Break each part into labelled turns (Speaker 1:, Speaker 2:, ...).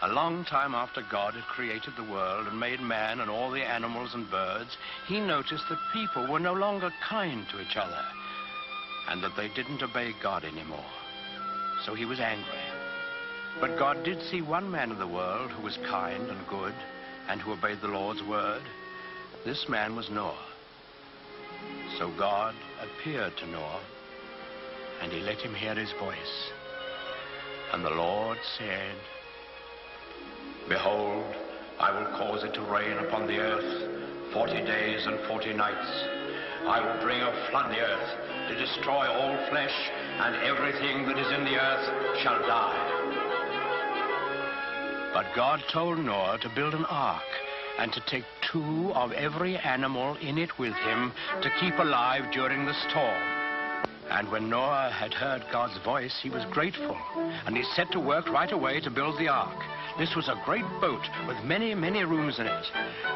Speaker 1: A long time after God had created the world and made man and all the animals and birds, he noticed that people were no longer kind to each other and that they didn't obey God anymore. So he was angry. But God did see one man in the world who was kind and good and who obeyed the Lord's word. This man was Noah. So God appeared to Noah, and he let him hear his voice. And the Lord said, "Behold, I will cause it to rain upon the earth 40 days and 40 nights. I will bring a flood the earth to destroy all flesh, and everything that is in the earth shall die." But God told Noah to build an ark and to take 2 of every animal in it with him to keep alive during the storm. And when Noah had heard God's voice, he was grateful, and he set to work right away to build the ark. This was a great boat with many, many rooms in it.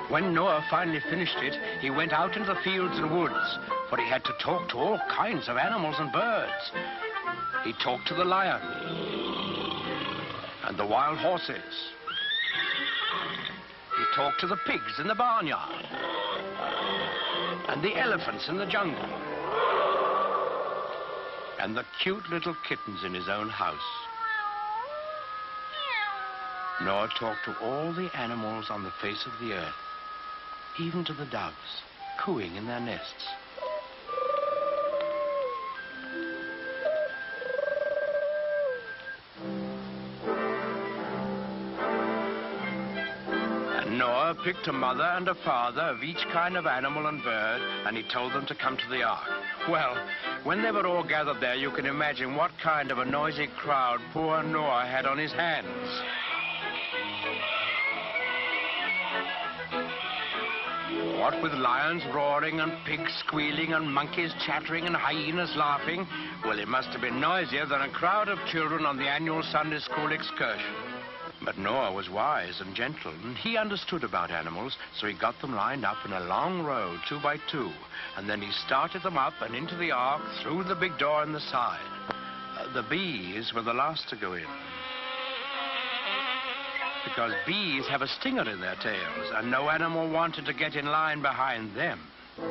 Speaker 1: When Noah finally finished it, he went out into the fields and woods, for he had to talk to all kinds of animals and birds. He talked to the lion and the wild horses. He talked to the pigs in the barnyard and the elephants in the jungle and the cute little kittens in his own house. Noah talked to all the animals on the face of the earth, even to the doves, cooing in their nests. And Noah picked a mother and a father of each kind of animal and bird, and he told them to come to the ark. Well, when they were all gathered there, you can imagine what kind of a noisy crowd poor Noah had on his hands. What with lions roaring and pigs squealing and monkeys chattering and hyenas laughing, well, it must have been noisier than a crowd of children on the annual Sunday school excursion. But Noah was wise and gentle, and he understood about animals, so he got them lined up in a long row, 2 by 2, and then he started them up and into the ark through the big door in the side. The bees were the last to go in, because bees have a stinger in their tails, and no animal wanted to get in line behind them.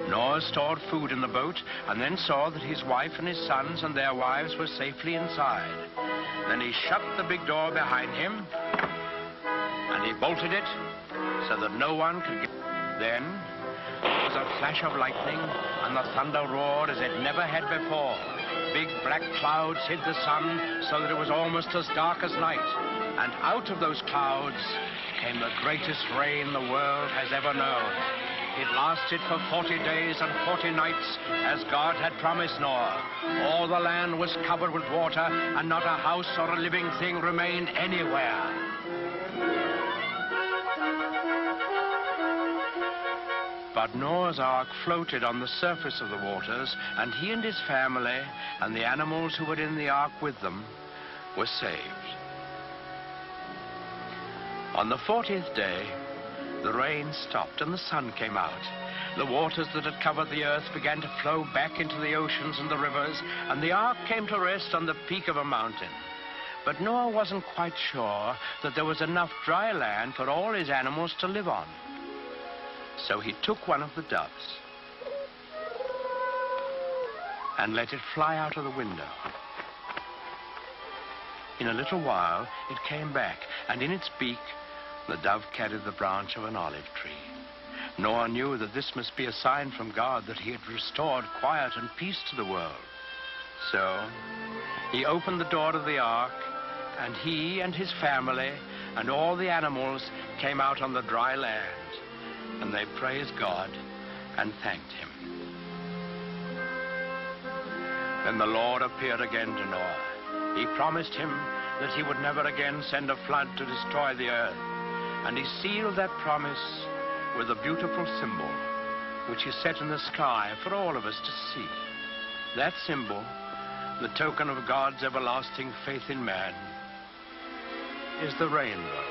Speaker 1: Noah stored food in the boat and then saw that his wife and his sons and their wives were safely inside. Then he shut the big door behind him and he bolted it so that no one could get. Then there was a flash of lightning and the thunder roared as it never had before. Big black clouds hid the sun so that it was almost as dark as night. And out of those clouds came the greatest rain the world has ever known. It lasted for 40 days and 40 nights, as God had promised Noah. All the land was covered with water, and not a house or a living thing remained anywhere. But Noah's ark floated on the surface of the waters, and he and his family and the animals who were in the ark with them were saved. On the 40th day, the rain stopped and the sun came out. The waters that had covered the earth began to flow back into the oceans and the rivers, and the ark came to rest on the peak of a mountain. But Noah wasn't quite sure that there was enough dry land for all his animals to live on. So he took one of the doves and let it fly out of the window. In a little while, it came back, and in its beak, the dove carried the branch of an olive tree. Noah knew that this must be a sign from God that he had restored quiet and peace to the world. So he opened the door of the ark, and he and his family and all the animals came out on the dry land, and they praised God and thanked him. Then the Lord appeared again to Noah. He promised him that he would never again send a flood to destroy the earth. And he sealed that promise with a beautiful symbol, which he set in the sky for all of us to see. That symbol, the token of God's everlasting faith in man, is the rainbow.